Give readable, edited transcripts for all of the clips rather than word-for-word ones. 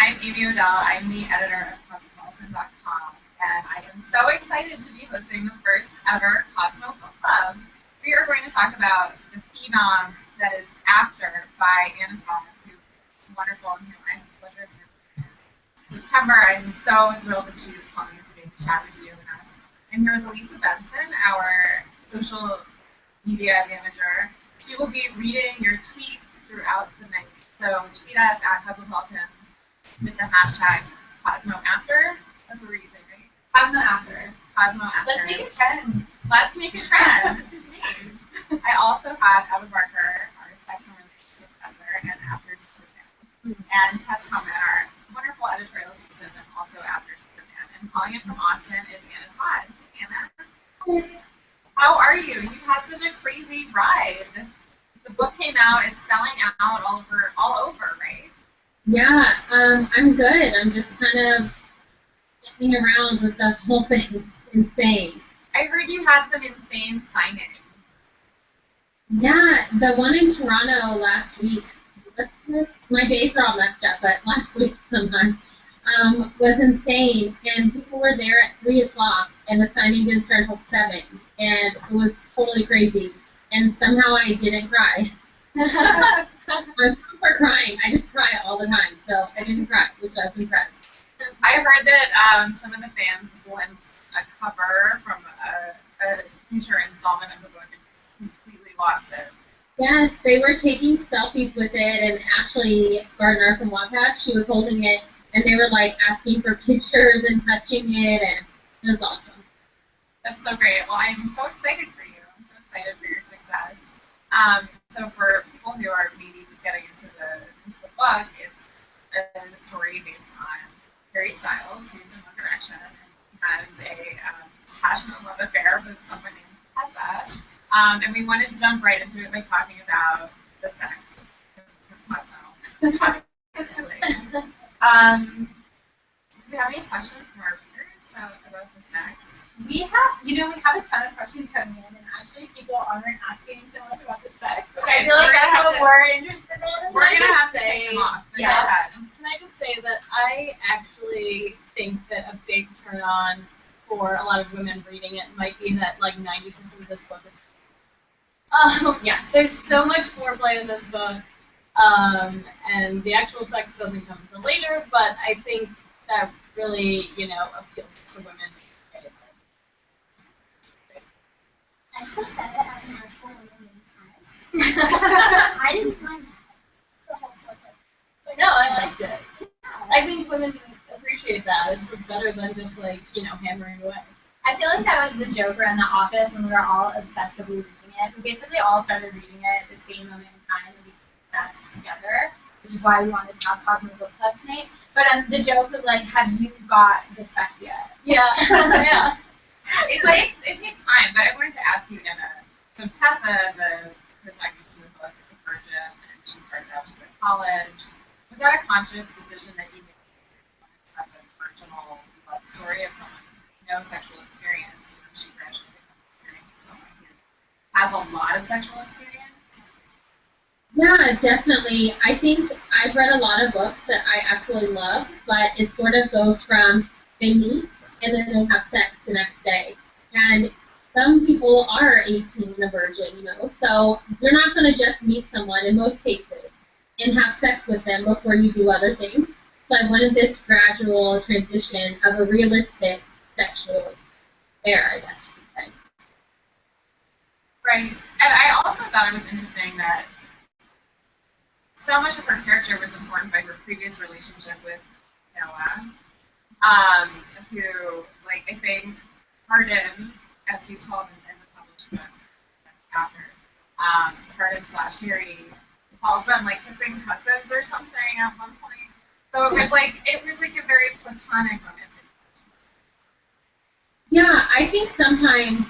I'm Amy Odell. I'm the editor of Cosmopolitan.com, and I am so excited to be hosting the first ever Cosmo Book Club. We are going to talk about the phenom that is After by Anna Todd, who is wonderful and who I have the pleasure of interviewing in September. I'm so thrilled that she's calling today to chat with you. I'm here with Elisa Benson, our social media manager. She will be reading your tweets throughout the night. So tweet us at Cosmopolitan with the hashtag CosmoAfter. That's what we're using, right? CosmoAfter. CosmoAfter. Let's make a trend. Let's make a trend. I also have Eva Barker, our sex and relationships editor, and After Superman. And Tess Coleman, our wonderful editorial assistant, and also After Superman. And calling in from Austin is Anna Todd. Anna? Hey. How are you? You've had such a crazy ride. The book came out, it's selling out all over, right? Yeah, I'm good. I'm just kind of getting around with the whole thing. It's insane. I heard you had some insane signings. Yeah, the one in Toronto last week, my days are all messed up, but last week sometime, was insane. And people were there at 3 o'clock, and the signing didn't start until 7. And it was totally crazy. And somehow I didn't cry. I'm super crying. I just cry all the time. So I didn't cry, which I was impressed. I heard that some of the fans glimpsed a cover from a future installment of the book and completely lost it. Yes, they were taking selfies with it, and Ashley Gardner from Wattpad, she was holding it, and they were like asking for pictures and touching it, and it was awesome. That's so great. Well, I'm so excited for you. I'm so excited for your success. So for people who are maybe just getting into the book, it's a story based on Harry Styles, who's in One Direction, and has a passionate love affair with someone named Tessa. And we wanted to jump right into it by talking about the sex of Cosmo. Do we have any questions from our readers about the sex? We have a ton of questions coming in, and actually people aren't asking so much about the sex, which I feel like that's what we're interested in. We're going to have to take them off. Yeah. Can I just say that I actually think that a big turn on for a lot of women reading it might be that like 90% of this book is yeah. There's so much foreplay in this book, and the actual sex doesn't come until later, but I think that really, appeals to women. I still said it as an actual woman named Tess. I didn't mind that. The whole book. No, I liked it. I think women appreciate that. It's better than just hammering away. I feel like that was the Joker in the office when we were all obsessively reading it. We basically all started reading it at the same moment in time and we obsessed together, which is why we wanted to have Cosmo Book Club tonight. But the joke was like, have you got to the sex yet? Yeah. Yeah. It takes time, but I wanted to ask you, Anna. So Tessa, the protagonist of the book, is a virgin, and she starts out, she's at college. Was that a conscious decision that you made to have a virginal love story of someone with no sexual experience, and she gradually becomes experienced with someone who has a lot of sexual experience? Yeah, definitely. I think I've read a lot of books that I absolutely love, but it sort of goes from they meet and then they have sex the next day. And some people are 18 and a virgin, so you're not going to just meet someone in most cases and have sex with them before you do other things. So I wanted this gradual transition of a realistic sexual affair, I guess you could say. Right. And I also thought it was interesting that so much of her character was informed by her previous relationship with Noah, who, I think, Hardin, as he's called in the published book, after, Hardin/Harry calls them, kissing cousins or something at one point. So it was a very platonic romantic relationship. Yeah, I think sometimes,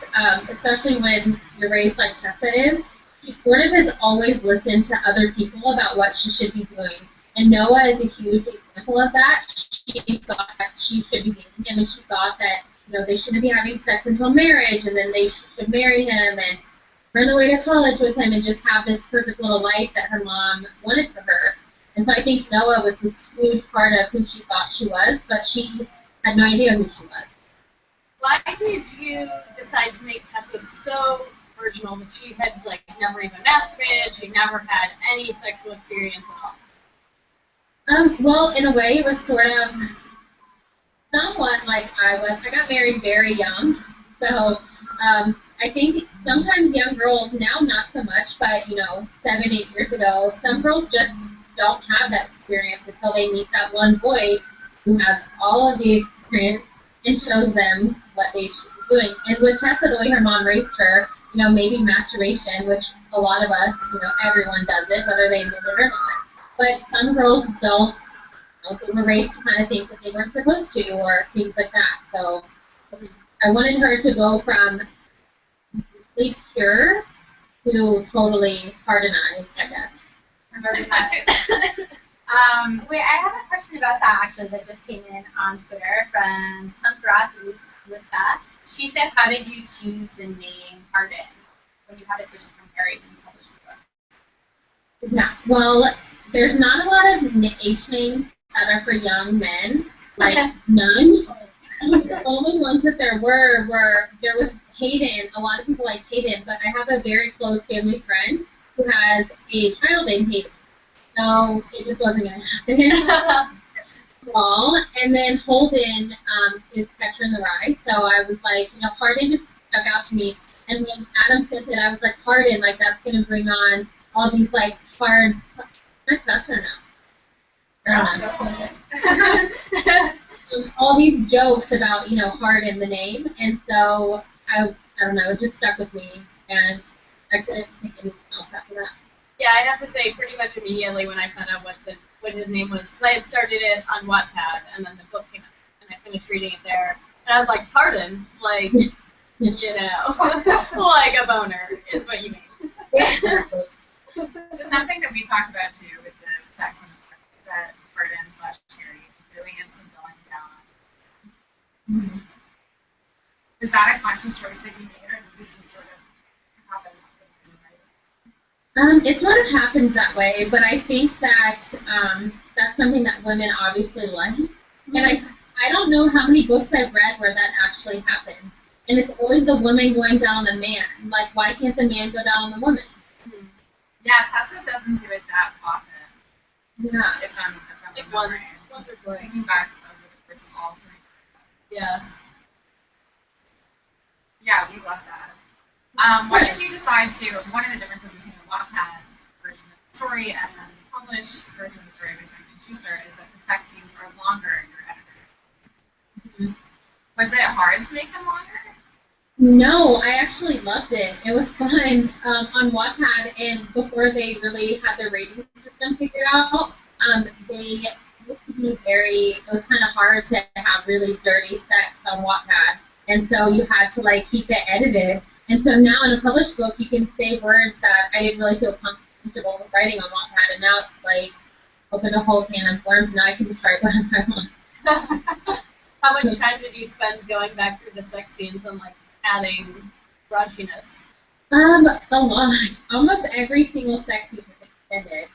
especially when you're raised like Tessa is, she sort of has always listened to other people about what she should be doing. And Noah is a huge example of that. She thought that she should be dating him, and she thought that they shouldn't be having sex until marriage, and then they should marry him and run away to college with him and just have this perfect little life that her mom wanted for her. And so I think Noah was this huge part of who she thought she was, but she had no idea who she was. Why did you decide to make Tessa so virginal that she had like never even masturbated, she never had any sexual experience at all? Well, in a way, it was sort of somewhat like I was. I got married very young, so I think sometimes young girls, now not so much, but 7, 8 years ago, some girls just don't have that experience until they meet that one boy who has all of the experience and shows them what they should be doing. And with Tessa, the way her mom raised her, maybe masturbation, which a lot of us, everyone does it, whether they admit it or not. But some girls don't. They were raised to kind of think that they weren't supposed to, or things like that. So I wanted her to go from completely pure to totally hardenized, I guess. Wait, I have a question about that actually that just came in on Twitter from Punk Rock with that. She said, how did you choose the name Harden when you had to switch it from Harry when you published the book? Yeah, well, there's not a lot of H names that are for young men, like none. The only ones that there was Hayden. A lot of people liked Hayden, but I have a very close family friend who has a child named Hayden. So it just wasn't going to happen. Small. And then Holden is Catcher in the Rye. So I was like, Harden just stuck out to me. And when Adam sent it, I was like, Harden, like that's going to bring on all these like hard. Can I cuss or no? I don't know. All these jokes about Harden, the name, and so I don't know, it just stuck with me, and I couldn't think anything else after that. Yeah, I'd have to say pretty much immediately when I found out what his name was, because I had started it on Wattpad, and then the book came out, and I finished reading it there, and I was like, Harden, like, like a boner is what you mean. It's something that we talk about too with the sex and the sex that Harden / Harry really into going down. Mm-hmm. Is that a conscious choice that you made, or did it just sort of happen? It sort of happens that way, but I think that that's something that women obviously like. Mm-hmm. And I don't know how many books I've read where that actually happened. And it's always the woman going down on the man. Like, why can't the man go down on the woman? Mm-hmm. Yeah, Tessa doesn't do it that often. Yeah. If I'm like once or twice. Thinking back over the course of all three. Yeah. Yeah, we love that. Why did you decide to, one of the differences between the Wattpad version of the story and then the published version of the story by Simon & Schuster is that the sex scenes are longer in your editor. Mm-hmm. Was it hard to make them longer? No, I actually loved it. It was fun on Wattpad, and before they really had their rating system figured out, they used to be it was kind of hard to have really dirty sex on Wattpad, and so you had to like keep it edited. And so now in a published book, you can say words that I didn't really feel comfortable with writing on Wattpad, and now it's like opened a whole can of worms. Now I can just write whatever I want. How much time did you spend going back through the sex scenes and like adding raunchiness? A lot. Almost every single sex scene was extended.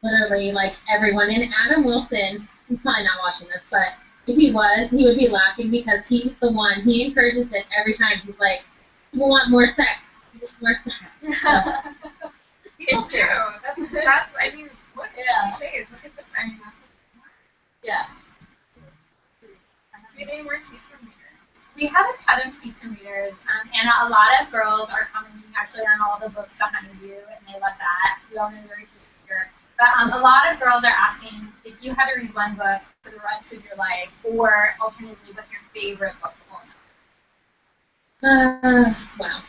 Literally, like everyone. And Adam Wilson, he's probably not watching this, but if he was, he would be laughing because he's the one. He encourages it every time. He's like, people want more sex. We need more sex. So. It's true. That's I mean, look at cliches. Look at this. I mean, that's what yeah. Do we have any more tweets from readers? We have a ton of tweets from readers. Anna, a lot of girls are commenting actually on all the books behind you, and they love that. We all know you're a huge reader. But a lot of girls are asking if you had to read one book for the rest of your life, or alternatively, what's your favorite book of all time? Wow.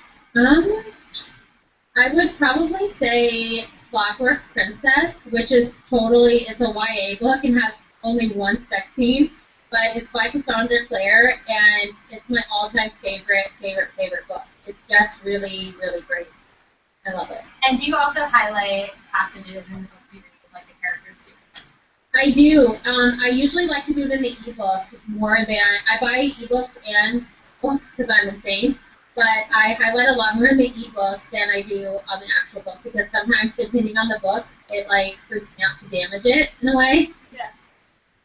I would probably say Clockwork Princess, which is it's a YA book and has only one sex scene, but it's by Cassandra Clare, and it's my all-time favorite book. It's just really, really great. I love it. And do you also highlight passages in the books you read, like the characters do? I do. I usually like to do it in the ebook more than I buy ebooks and books because I'm insane. but I highlight a lot more in the ebook than I do on the actual book because sometimes, depending on the book, it like freaks me out to damage it in a way. Yeah.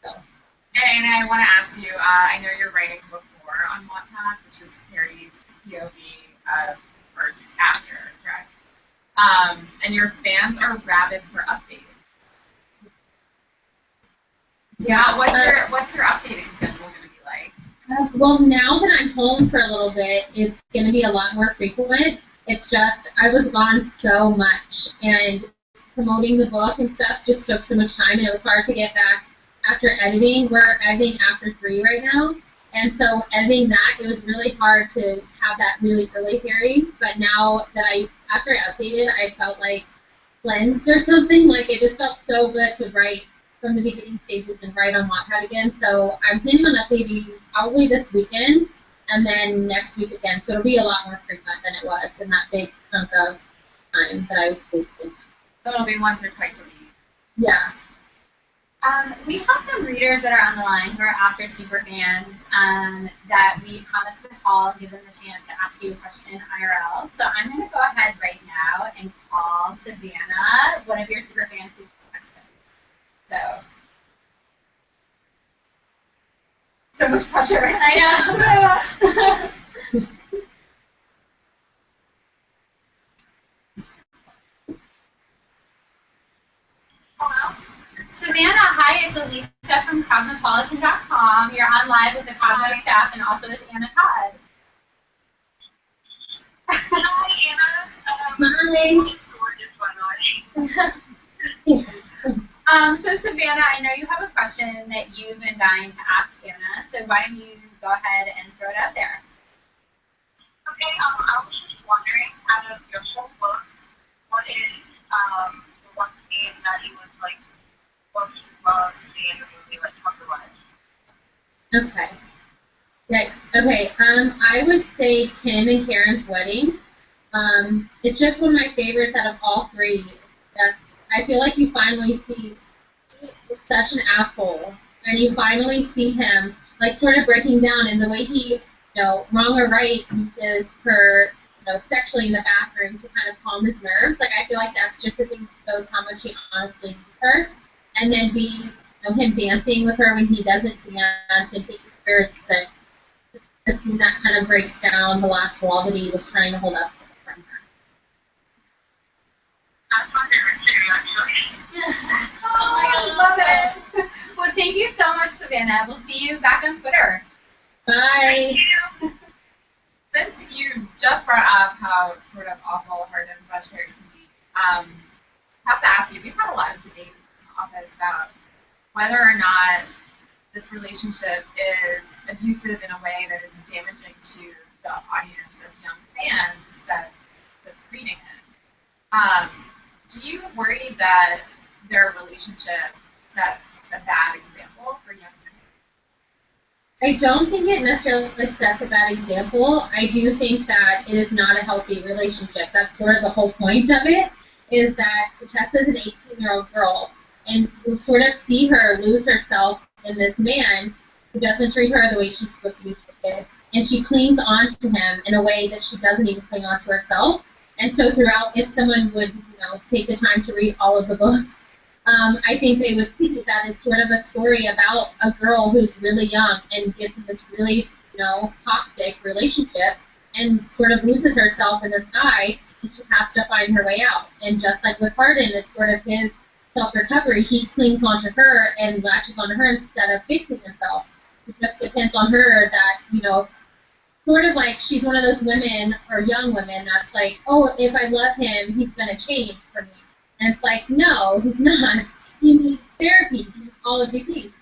So. And I want to ask you, I know you're writing book 4 on Wattpad, which is Harry's POV of first chapter, correct? And your fans are rabid for updating. Yeah. What's your updating schedule going to be like? Well, now that I'm home for a little bit, it's going to be a lot more frequent. It's just I was gone so much, and promoting the book and stuff just took so much time, and it was hard to get back after editing. We're editing after 3 right now, and so editing that, it was really hard to have that really early Harry. But now that after I updated, I felt like cleansed or something. Like it just felt so good to write from the beginning stages and write on Wattpad again. So I'm planning on updating probably this weekend and then next week again. So it'll be a lot more frequent than it was in that big chunk of time that I wasted. So it'll be once or twice a week. Yeah. We have some readers that are on the line who are after super fans that we promised to call and give them the chance to ask you a question IRL. So I'm going to go ahead right now and call Savannah, one of your super fans who's texted. So much pressure. I know. Hello? Savannah, hi, it's Elisa from Cosmopolitan.com. You're on live with the Cosmo staff and also with Anna Todd. Hi, Anna. Hi. So Savannah, I know you have a question that you've been dying to ask Anna, so why don't you go ahead and throw it out there? Okay, I was just wondering, out of your whole book, what is the one scene that you would like most love to see in the movie, like otherwise? Okay. Next. Okay. I would say Kim and Karen's wedding. It's just one of my favorites out of all 3. I feel like you finally see he's such an asshole, and you finally see him like sort of breaking down in the way he, wrong or right, uses her, sexually in the bathroom to kind of calm his nerves. Like I feel like that's just the thing that shows how much he honestly needs her, and then him dancing with her when he doesn't dance and taking her to the scene that kind of breaks down the last wall that he was trying to hold up from her. That's my favorite scene, actually. Oh my God, love it. Well, thank you so much, Savannah. We'll see you back on Twitter. Bye. Since you just brought up how sort of awful, hard, and frustrating it can be, I have to ask you, we've had a lot of debates in the office about whether or not this relationship is abusive in a way that is damaging to the audience of young fans that's reading it. Do you worry that their relationship sets a bad example for young men? I don't think it necessarily sets a bad example. I do think that it is not a healthy relationship. That's sort of the whole point of it, is that Tessa's an 18-year-old girl, and you sort of see her lose herself in this man who doesn't treat her the way she's supposed to be treated, and she clings on to him in a way that she doesn't even cling on to herself. And so throughout, if someone would, take the time to read all of the books, I think they would see that it's sort of a story about a girl who's really young and gets in this really, toxic relationship and sort of loses herself in this guy, and she has to find her way out. And just like with Hardin, it's sort of his self-recovery. He clings onto her and latches onto her instead of fixing himself. It just depends on her that, sort of like she's one of those women or young women that's like, oh, if I love him, he's going to change for me. And it's like, no, he's not. He needs therapy. He needs all of these things.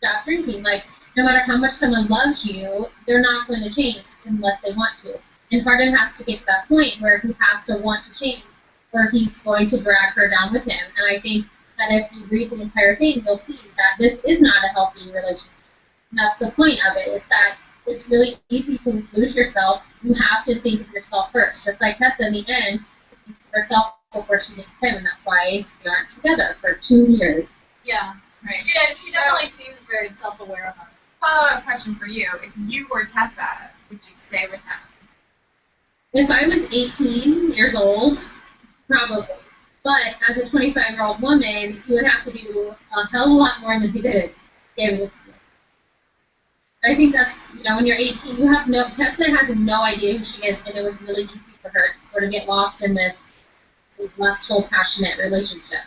Stop drinking. Like, no matter how much someone loves you, they're not going to change unless they want to. And Hardin has to get to that point where he has to want to change, or he's going to drag her down with him. And I think that if you read the entire thing, you'll see that this is not a healthy relationship. And that's the point of it, is that it's really easy to lose yourself. You have to think of yourself first. Just like Tessa in the end, thinks of herself before she thinks of him, and that's why they aren't together for 2 years. Yeah. Right. She definitely seems very self-aware of her. Follow-up question for you. If you were Tessa, would you stay with him? If I was 18 years old, probably. But as a 25-year-old woman, you would have to do a hell of a lot more than he did. I think that's, when you're 18, Tessa has no idea who she is, and it was really easy for her to sort of get lost in this lustful, passionate relationship.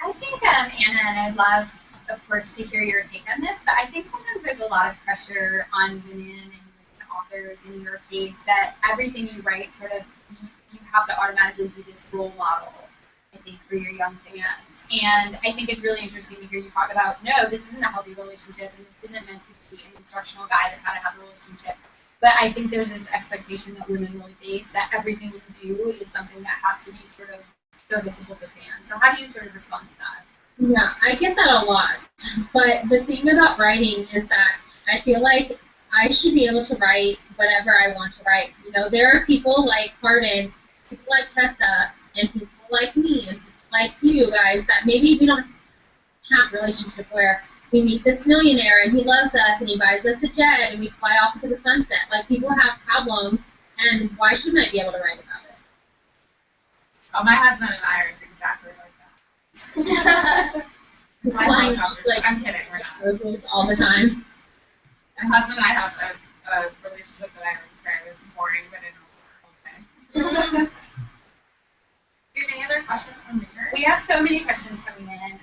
I think, Anna, and I'd love, of course, to hear your take on this, but I think sometimes there's a lot of pressure on women and authors in your case that everything you write sort of, you have to automatically be this role model, I think, for your young fans. And I think it's really interesting to hear you talk about, no, this isn't a healthy relationship, and this isn't meant to be an instructional guide of how to have a relationship. But I think there's this expectation that women really face that everything you do is something that has to be sort of serviceable to fans. So how do you sort of respond to that? Yeah, I get that a lot. But the thing about writing is that I feel like I should be able to write whatever I want to write. There are people like Hardin, people like Tessa, and people like me, and like you guys, that maybe we don't have a relationship where we meet this millionaire and he loves us and he buys us a jet and we fly off into the sunset. Like, people have problems, and why shouldn't I be able to write about it? Oh, my husband and I are exactly like that. I'm kidding, we're not. All the time. My husband and I have a relationship that I would describe as boring, but in a wonderful way. Do you have any other questions from readers? We have so many questions coming in.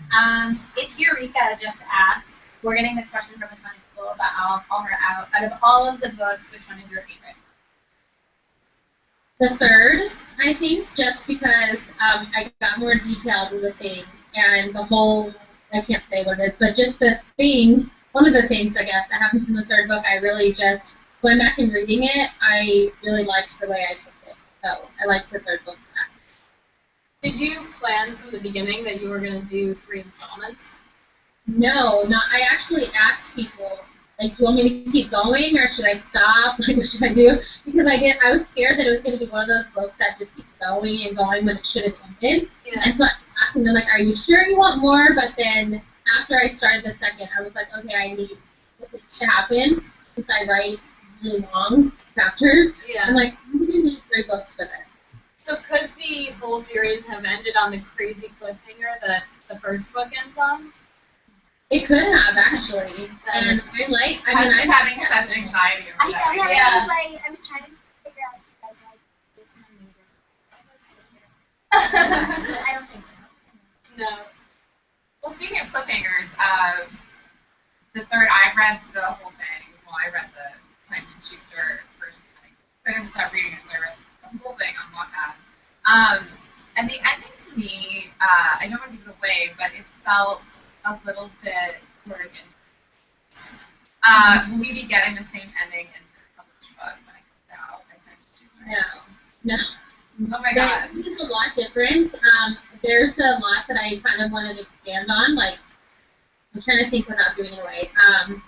It's Eureka just asked. We're getting this question from a ton of people, but I'll call her out. Out of all of the books, which one is your favorite? The third, I think, just because I got more detailed with the thing, and the whole, I can't say what it is, but just the thing, one of the things, I guess, that happens in the third book, I really just, going back and reading it, I really liked the way I took it. So I liked the third book best. Did you plan from the beginning that you were going to do 3 installments? No, I actually asked people, like, do you want me to keep going or should I stop? Like, what should I do? Because I was scared that it was going to be one of those books that just keeps going and going when it should have ended. Yeah. And so I was asking them, like, are you sure you want more? But then after I started the second, I was like, okay, I need this to happen since I write really long chapters. Yeah. I'm like, I'm going to need 3 books for this. So could the whole series have ended on the crazy cliffhanger that the first book ends on? It could have, actually. And I'm having such anxiety over that. I was trying to figure out if this time I don't think so. No. Well, speaking of cliffhangers, the third, I read the whole thing. Well, I read the Simon & Schuster version. I couldn't stop reading it, so I read the whole thing on Wattpad. And the ending to me, I don't want to give it away, but it felt a little bit sort of will we be getting the same ending in the published book when it comes out by Simon & Schuster? No. Oh my god. This is a lot different. There's a lot that I kind of want to expand on. Like, I'm trying to think without giving it away. I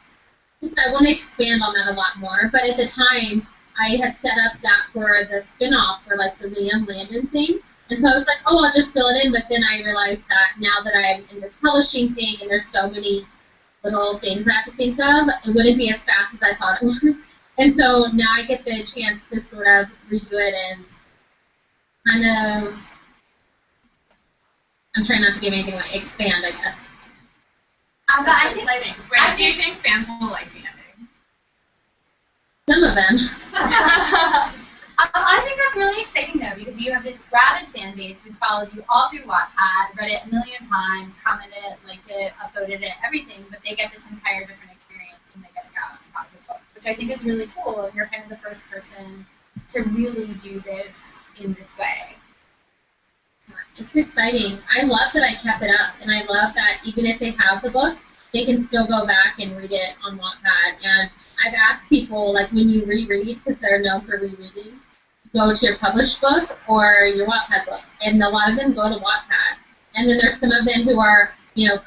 want to expand on that a lot more. But at the time, I had set up that for the spin-off for, like, the Liam Landon thing. And so I was like, oh, I'll just fill it in. But then I realized that now that I'm in the publishing thing and there's so many little things I have to think of, it wouldn't be as fast as I thought it would. And so now I get the chance to sort of redo it and kind of, I'm trying not to give anything away, expand, I guess. But I think, do you think fans will like the ending? Some of them. I think that's really exciting, though, because you have this rabid fan base who's followed you all through Wattpad, read it a million times, commented it, liked it, upvoted it, everything, but they get this entire different experience when they get it out of the book, which I think is really cool. You're kind of the first person to really do this in this way. It's exciting. I love that I kept it up, and I love that even if they have the book, they can still go back and read it on Wattpad. And I've asked people, like, when you reread, because they're known for rereading, go to your published book or your Wattpad book. And a lot of them go to Wattpad. And then there's some of them who are,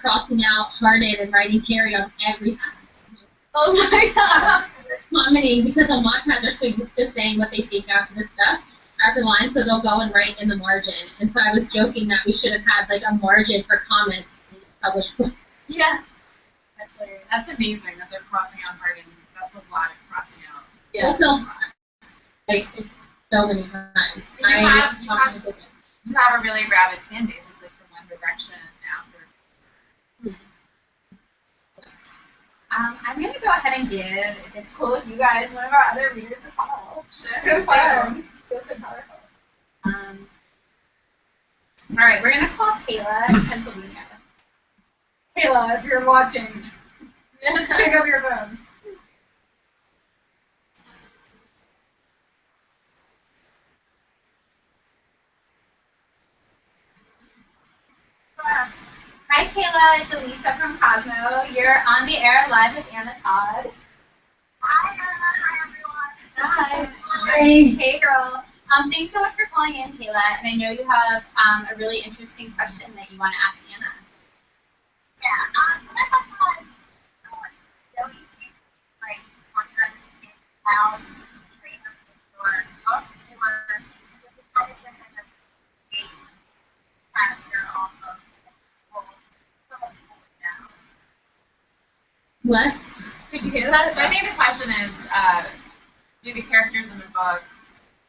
crossing out Hardin and writing Harry on every Oh my god! Commenting, because on Wattpad they're so used to saying what they think after the stuff, after the line, so they'll go and write in the margin. And so I was joking that we should have had, like, a margin for comments in the published book. Yeah. That's amazing that they're crossing out Hardin. That's a lot of crossing out. Yeah. It's a lot. Like, so many times. You have a really rabid fan base. It's like the One Direction after. I'm going to go ahead and give, if it's cool with you guys, one of our other readers a call. Sure. So fun. Feels so powerful. All right, we're going to call Kayla in Pennsylvania. Kayla, if you're watching, pick up your phone. Hi, Kayla. It's Elisa from Cosmo. You're on the air live with Anna Todd. Hi, Anna. Hi, everyone. Hi. Hi. Hey, girl. Thanks so much for calling in, Kayla. And I know you have a really interesting question that you want to ask Anna. Yeah, I thought so easy, like, contract how treatment or book or just kind of character off of now. What? Could you hear that? So I think the question is, do the characters in the book,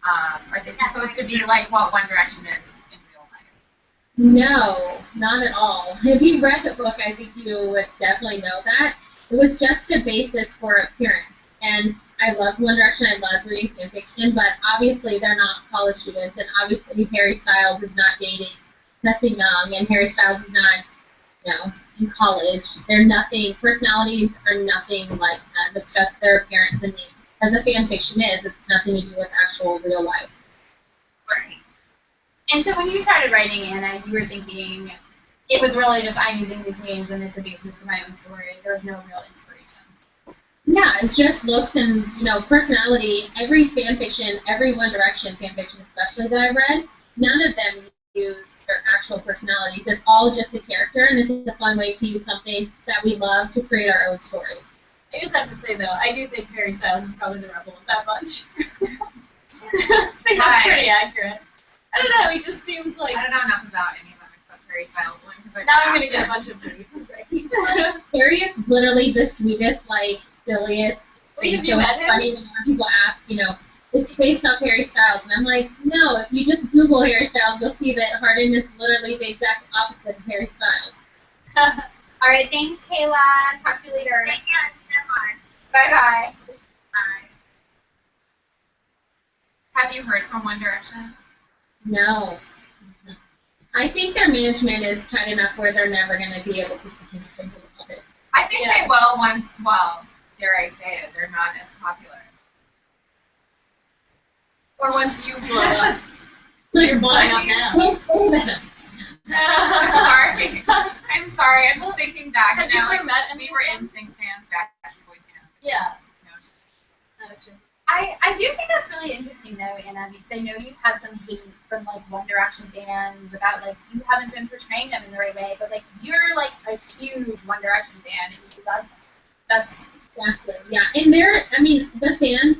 are they supposed to be like what One Direction is in real life? No, not at all. If you read the book, I think you would definitely know that. It was just a basis for appearance. And I loved One Direction, I loved reading fan fiction, but obviously they're not college students, and obviously Harry Styles is not dating Tessa Young, and Harry Styles is not, in college. They're nothing, personalities are nothing like them. It's just their appearance and name. As a fan fiction is, it's nothing to do with actual real life. Right. And so when you started writing Anna, you were thinking it was really just I'm using these names and it's a basis for my own story. There was no real inspiration. Yeah, it just looks and, personality. Every fan fiction, every One Direction fan fiction especially that I read, none of them use their actual personalities. It's all just a character, and it's a fun way to use something that we love to create our own story. I just have to say, though, I do think Harry Styles is probably the rebel of that bunch. I think that's pretty accurate. I don't know, he just seems like... I don't know enough about any of them except Harry Styles. Now I'm going to get a bunch of grief. Harry is literally the sweetest, silliest thing. Have you So met it's him? funny when people ask, is he based off Harry Styles? And I'm like, no, if you just Google Harry Styles, you'll see that Hardin is literally the exact opposite of Harry Styles. All right, thanks, Kayla. Talk to you later. Take care. Bye-bye. Bye. Have you heard from One Direction? No. I think their management is tight enough where they're never going to be able to think about it. I think they will once, dare I say it, they're not as popular. Or once you blow up. You're blowing up now. Don't say that. I'm sorry. I'm just thinking back. Have you ever met any we were of them? NSYNC fans, Backstreet Boys fans. Yeah. No, I do think that's really interesting, though, Anna, because I know you've had some hate from, One Direction fans about, you haven't been portraying them in the right way, but, you're, a huge One Direction fan, and you love them. That's Exactly, yeah. And the fans,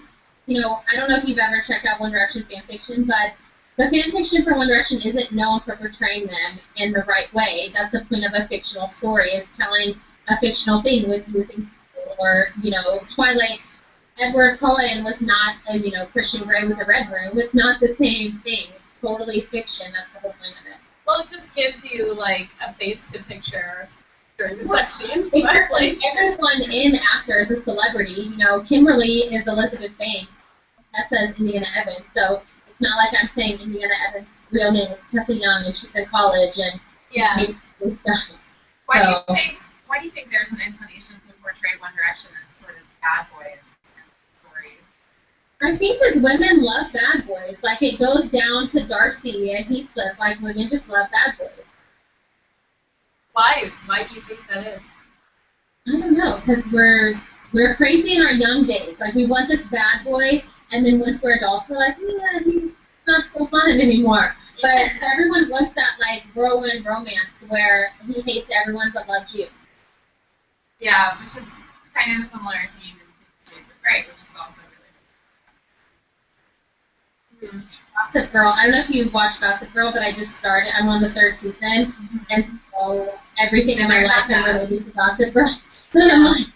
I don't know if you've ever checked out One Direction fan fiction, but the fan fiction for One Direction isn't known for portraying them in the right way. That's the point of a fictional story, is telling a fictional thing with using, or, Twilight, Edward Cullen was not a, Christian Grey with a red room. It's not the same thing. It's totally fiction. That's the whole point of it. Well, it just gives you, a face to picture during the sex scenes. Exactly. Everyone in actor is a celebrity. Kimberly is Elizabeth Banks. That says Indiana Evans. So it's not like I'm saying Indiana Evans' real name is Tessa Young and she's in college and stuff. Why do you think there's an inclination to portray One Direction as sort of bad boys stories? I think because women love bad boys. It goes down to Darcy and Heathcliff. Women just love bad boys. Why? Why do you think that is? I don't know, because we're crazy in our young days. We want this bad boy, and then once we're adults, we're like, yeah, he's not so fun anymore. But everyone wants that, whirlwind romance where he hates everyone but loves you. Yeah, which is kind of a similar theme in 50 Shades of Grey, which is also really Gossip Girl. I don't know if you've watched Gossip Girl, but I just started. I'm on the 3rd season, and so everything in my life I'm related to Gossip Girl. So I'm like,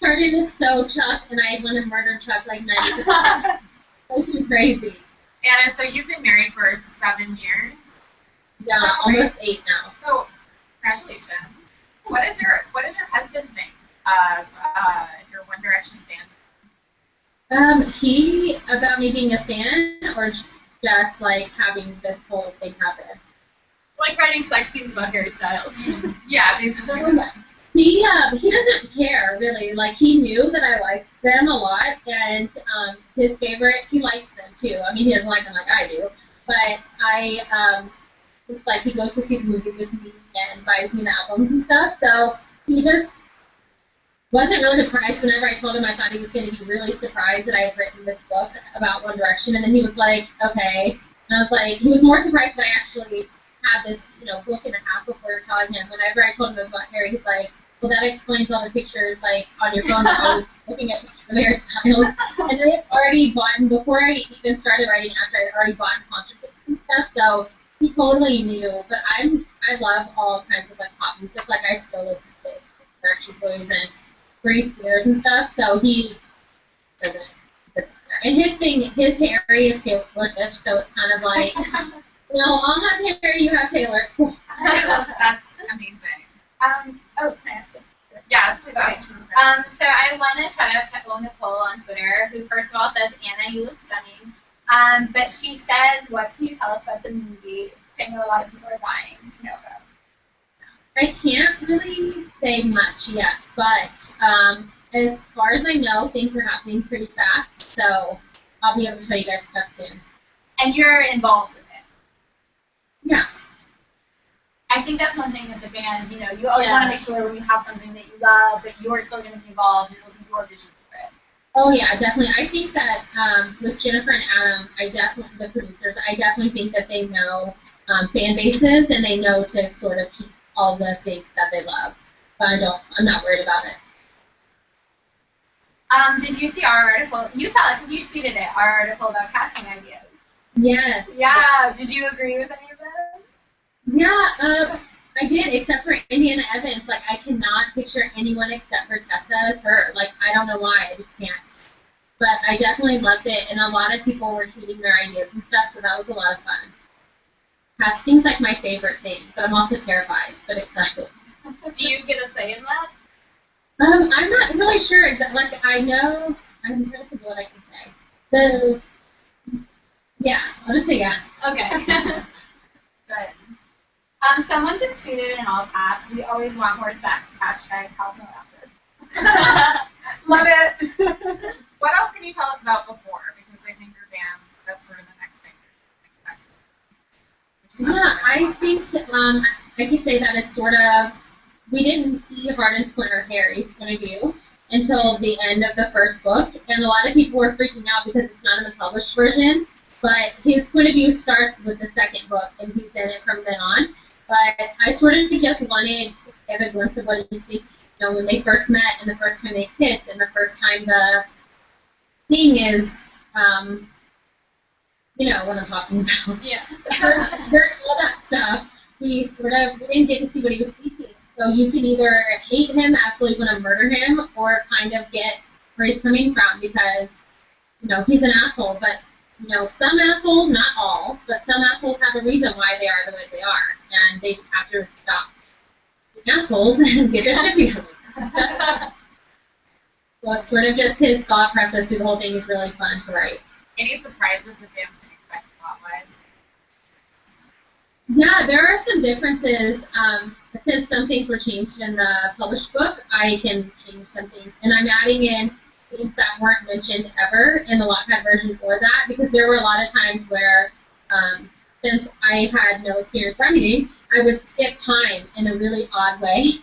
Hardin is so Chuck, and I want to murder Chuck 90%. This is crazy. Anna, so you've been married for 7 years. Yeah, almost 8 now. So, congratulations. What does your husband think of your One Direction fans? He about me being a fan, or just like having this whole thing happen. Like writing sex scenes about Harry Styles. Yeah, basically. He doesn't care really. Like he knew that I liked them a lot, and his favorite, he likes them too. I mean, he doesn't like them like I do, but it's like he goes to see the movies with me and buys me the albums and stuff. So he just wasn't really surprised whenever I told him I thought he was going to be really surprised that I had written this book about One Direction, and then he was like, okay. And I was like, he was more surprised that I actually had this, book and a half before telling him. Whenever I told him it was about Harry, he's like, well, that explains all the pictures, like, on your phone. I was looking at pictures of Harry Styles, and I had already bought, before I even started writing, after I had already bought concert tickets and stuff, so he totally knew. But I love all kinds of, like, pop music. Like, I still listen to Backstreet Boys and Britney Spears and stuff, so he doesn't. And his Harry is Taylor Swift, so it's kind of like, I'll have Harry, you have Taylor. It's cool. That's amazing. Can I ask you? Yes, please. Okay. So I want to shout out to Nicole on Twitter, who first of all says, Anna, you look stunning. But she says, what can you tell us about the movie, which I know a lot of people are dying to know about? I can't really say much yet, but as far as I know, things are happening pretty fast, so I'll be able to tell you guys stuff soon. And you're involved with it. Yeah. I think that's one thing with the band, you always want to make sure when you have something that you love, that you're still going to be involved and it'll be your vision for it. Oh yeah, definitely. I think that with Jennifer and Adam, the producers, I definitely think that they know fan bases and they know to sort of keep all the things that they love. But I'm not worried about it. Did you see our article? You saw it because you tweeted it, our article about casting ideas. Yes. Yeah. Did you agree with any of them? Yeah, I did, except for Indiana Evans. Like, I cannot picture anyone except for Tessa as her. Like, I don't know why. I just can't. But I definitely loved it, and a lot of people were tweeting their ideas and stuff, so that was a lot of fun. Casting's like my favorite thing, but I'm also terrified, but excited. Do you get a say in that? I'm not really sure. Like, I know, I'm trying to think of what I can say. Yeah, I'll just say yeah. Okay. Good. Someone just tweeted in all caps, we always want more sex, hashtag Cosmo after. Love it. What else can you tell us about before? Because I think your band, that's sort of the next thing. Yeah, I think I can say that it's sort of, we didn't see Varden's point or Harry's point of view until the end of the first book, and a lot of people were freaking out because it's not in the published version, but his point of view starts with the second book, and he's in it from then on. But I sort of just wanted to give a glimpse of what he's thinking, when they first met, and the first time they kissed, and the first time the thing is, what I'm talking about. Yeah. During all that stuff, we didn't get to see what he was thinking. So you can either hate him, absolutely want to murder him, or kind of get where he's coming from because, he's an asshole. But, some assholes, not all, but some assholes have a reason why they are the way they are. And they just have to stop being assholes and get their shit together. So it's sort of just his thought process through the whole thing is really fun to write. Any surprises the fans can expect plot-wise? Yeah, there are some differences. Since some things were changed in the published book, I can change some things. And I'm adding in things that weren't mentioned ever in the Wattpad version or that, because there were a lot of times where, since I had no experience writing, I would skip time in a really odd way.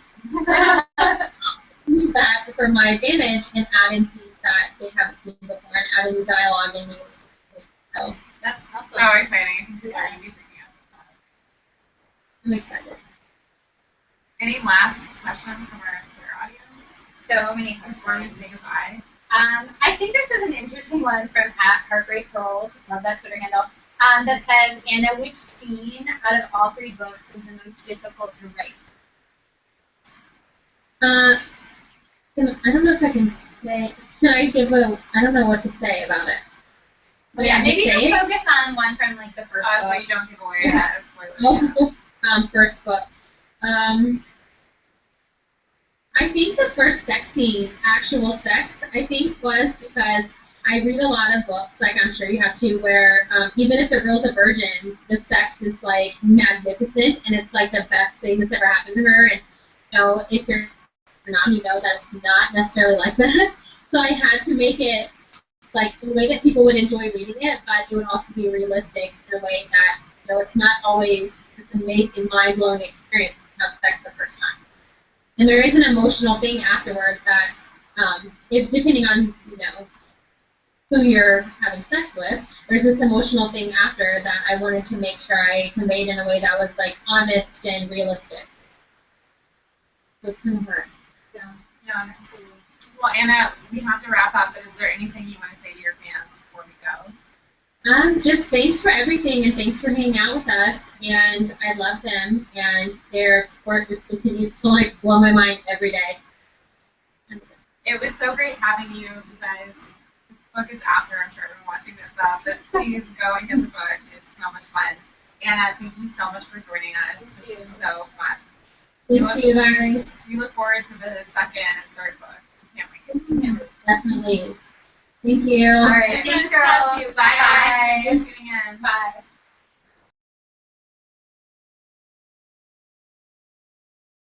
Use that for my advantage and add in scenes that they haven't seen before and add in dialogue and so That's so exciting. Yeah. I'm excited. Any last questions from our audience? So many Before we questions. say goodbye. I think this is an interesting one from @Heartbreak Girls, love that Twitter handle, that says, Anna, which scene out of all 3 books is the most difficult to write? I don't know if I can say. Can I give I don't know what to say about it. But yeah, maybe just just say it. focus on one from like the first So book. you don't give away spoilers. Oh, the first book. I think the first sex scene, actual sex, I think was because I read a lot of books, like I'm sure you have too, where even if the girl's a virgin, the sex is like magnificent and it's like the best thing that's ever happened to her. And you know, if you're not, you know that it's not necessarily like that. So I had to make it like in a way that people would enjoy reading it, but it would also be realistic in a way that you know it's not always this amazing, mind-blowing experience to have sex the first time. And there is an emotional thing afterwards that, if depending on you know who you're having sex with, there's this emotional thing after that I wanted to make sure I conveyed in a way that was like honest and realistic. It was kind of hard. Yeah, absolutely. Well, Anna, we have to wrap up, but is there anything you want to say to your fans before we go? Just thanks for everything and thanks for hanging out with us. And I love them and their support just continues to like blow my mind every day. It was so great having you guys. The book is after, I'm sure everyone watching this up, but please go and get the book. It's so much fun. Anna, thank you so much for joining us. This was so fun. Thank you guys. We look forward to the second and third books. Can't wait. Definitely. Thank you. All right, thanks, girl. Bye. Bye.